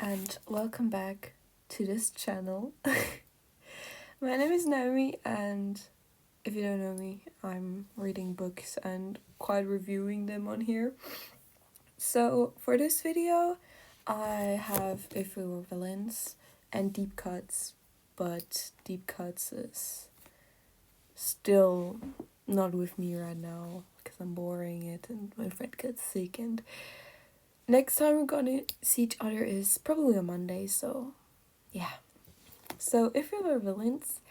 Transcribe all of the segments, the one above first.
and welcome back to this channel. My name is Naomi, and if you don't know me, I'm reading books and quite reviewing them on here. So for this video, I have If We Were Villains and Deep Cuts, but Deep Cuts is still not with me right now because I'm borrowing it and my friend gets sick, and next time we're gonna see each other is probably on Monday, so yeah. So If We Were Villains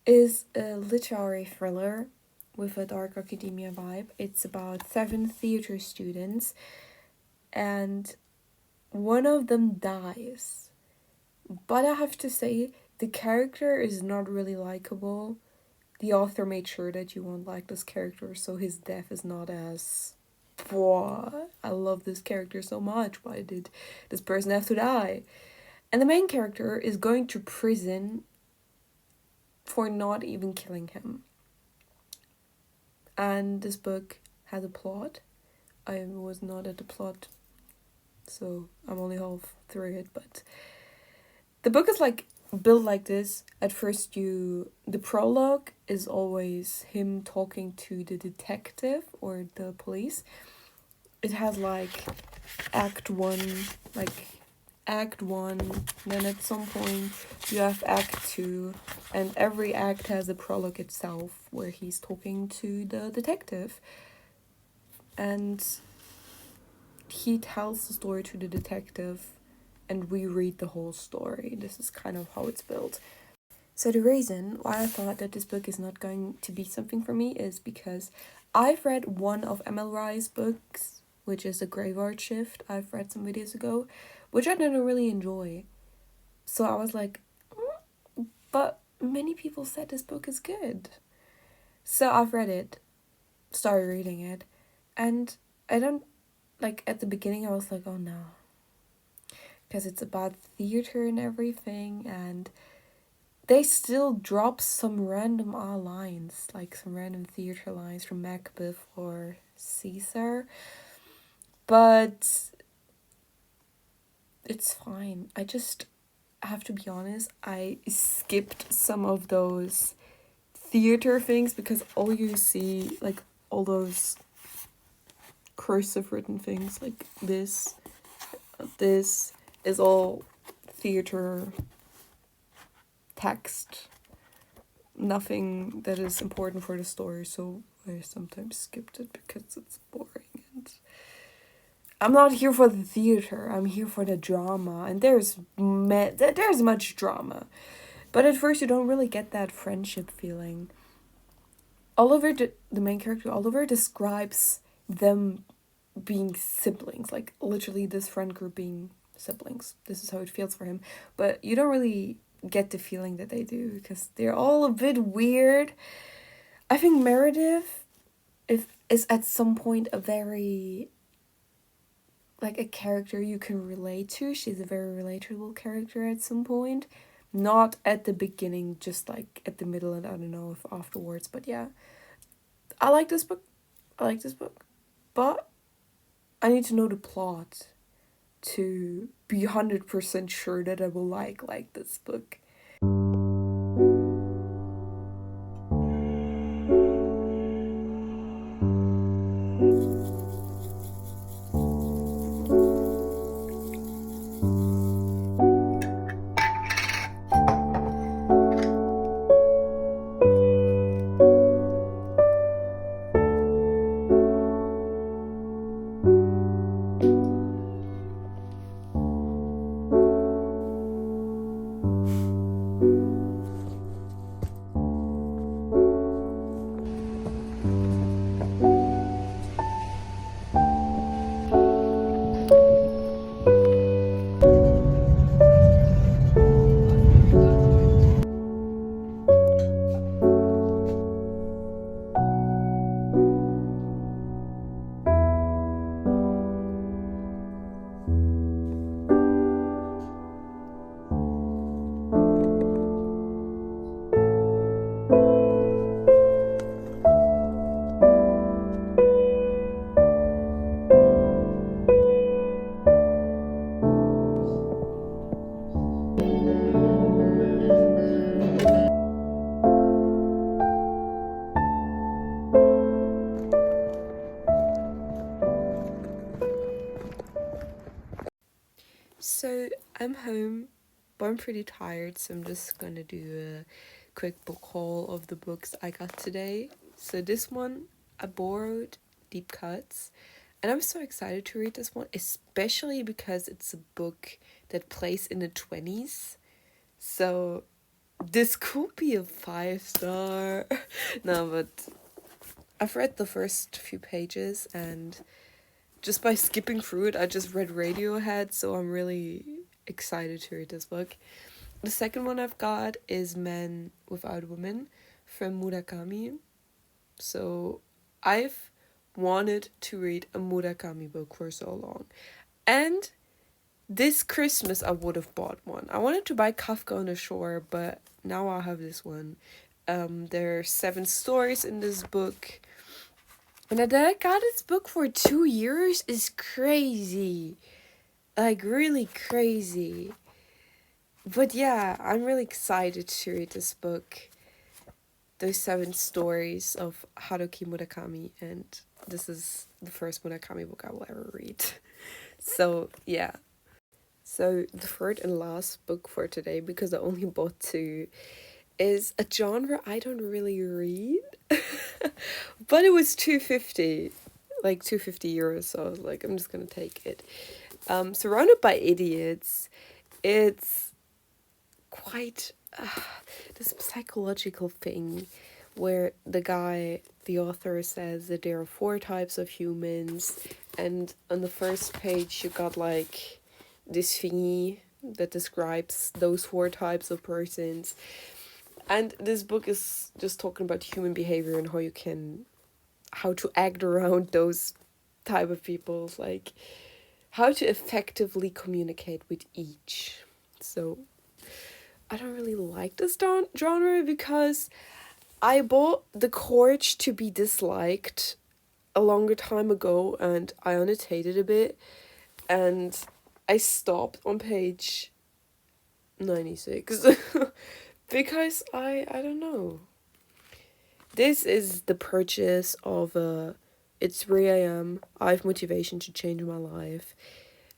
is a literary thriller with a dark academia vibe. It's about 7 theater students and one of them dies. But I have to say, the character is not really likable. The author made sure that you won't like this character, so his death is not as, "Whoa, I love this character so much, why did this person have to die?" And the main character is going to prison for not even killing him. And this book has a plot. I was not at the plot, so I'm only half through it, but the book is like built like this. At first the prologue is always him talking to the detective or the police. It has like act 1, then at some point you have act 2, and every act has a prologue itself where he's talking to the detective and he tells the story to the detective and we read the whole story. This is kind of how it's built. So the reason why I thought that this book is not going to be something for me is because I've read one of Emil Rye's books, which is The Graveyard Shift. I've read some videos ago, which I didn't really enjoy. So I was like, but many people said this book is good. So I've read it, started reading it, and I don't, at the beginning I was like, oh no. Because it's about theater and everything, and they still drop some random lines, like some random theater lines from Macbeth or Caesar. But it's fine. I just have to be honest, I skipped some of those theater things because all you see, like all those cursive written things like this is all theater text. Nothing that is important for the story, so I sometimes skipped it because it's boring, and I'm not here for the theater, I'm here for the drama, and there's much drama. But at first you don't really get that friendship feeling. Oliver, the main character, Oliver, describes them being siblings, like literally this friend group being siblings. This is how it feels for him. But you don't really get the feeling that they do because they're all a bit weird. I think Meredith is at some point a very, like, a character you can relate to. She's a very relatable character at some point. Not at the beginning, just like at the middle, and I don't know if afterwards, but yeah. I like this book. But I need to know the plot to be 100% sure that I will like this book. So I'm home, but I'm pretty tired, so I'm just gonna do a quick book haul of the books I got today. So this one I borrowed, Deep Cuts, and I'm so excited to read this one, especially because it's a book that plays in the 20s. So this could be a 5-star. No, but I've read the first few pages, and just by skipping through it, I just read Radiohead, so I'm really excited to read this book. The second one I've got is Men Without Women from Murakami. So I've wanted to read a Murakami book for so long. And this Christmas I would have bought one. I wanted to buy Kafka on the Shore, but now I have this one. There are 7 stories in this book. And that I got this book for 2 years is crazy. Like, really crazy. But yeah, I'm really excited to read this book. Those 7 stories of Haruki Murakami, and this is the first Murakami book I will ever read. So yeah. So the third and last book for today, because I only bought 2, is a genre I don't really read. But it was 250, like 250 euros, so I was like, I'm just gonna take it. Surrounded by Idiots, it's quite this psychological thing where the author says that there are 4 types of humans, and on the first page you got like this thingy that describes those 4 types of persons. And this book is just talking about human behavior and how to act around those type of people, like how to effectively communicate with each. So I don't really like this genre because I bought The Courage to Be Disliked a longer time ago, and I annotated a bit, and I stopped on page 96 because I don't know. This is the purchase of it's 3 a.m. I have motivation to change my life.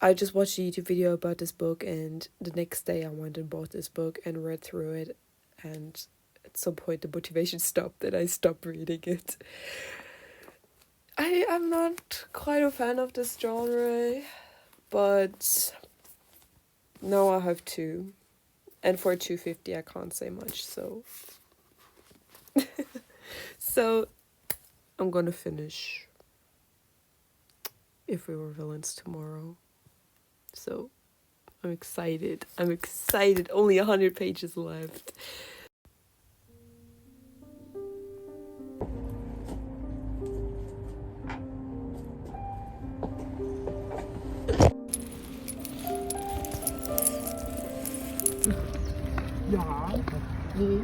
I just watched a YouTube video about this book, and the next day I went and bought this book and read through it, and at some point the motivation stopped and I stopped reading it. I am not quite a fan of this genre, but now I have 2. And for 250 I can't say much, so so I'm gonna finish If We Were Villains tomorrow. So I'm excited. Only 100 pages left. Ja. Nee.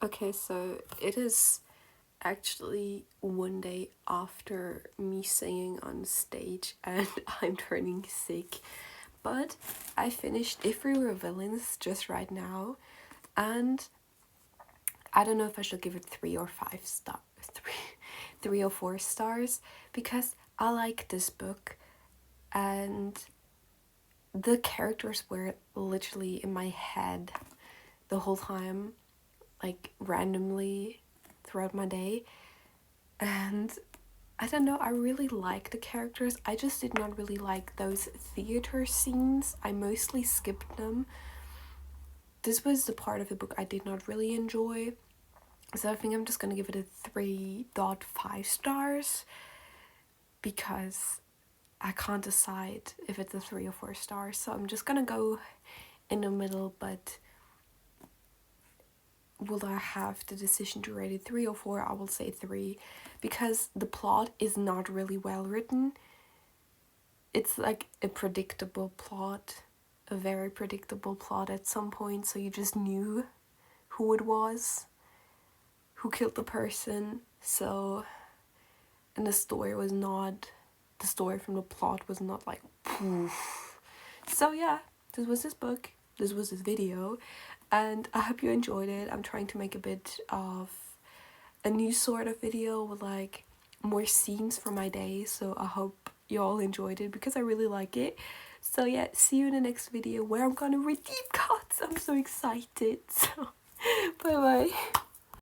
Okay, so it is actually one day after me singing on stage and I'm turning sick. But I finished If We Were Villains just right now, and I don't know if I should give it 3 or 5 stars, 3 or 4 stars, because I like this book and the characters were literally in my head the whole time, like randomly throughout my day. And I don't know, I really like the characters. I just did not really like those theater scenes. I mostly skipped them. This was the part of the book I did not really enjoy. So I think I'm just gonna give it a 3.5 stars because I can't decide if it's a 3 or 4 stars. So I'm just gonna go in the middle, but will I have the decision to rate it 3 or 4? I will say 3, because the plot is not really well written. it's like a predictable plot, a very predictable plot at some point, so you just knew who it was, who killed the person. So, and the story from the plot was not like poof. So yeah, this was this book, this was this video, and I hope you enjoyed it. I'm trying to make a bit of a new sort of video with like more scenes from my day, so I hope you all enjoyed it because I really like it. So yeah, see you in the next video where I'm gonna read deep cuts. I'm so excited. So bye bye.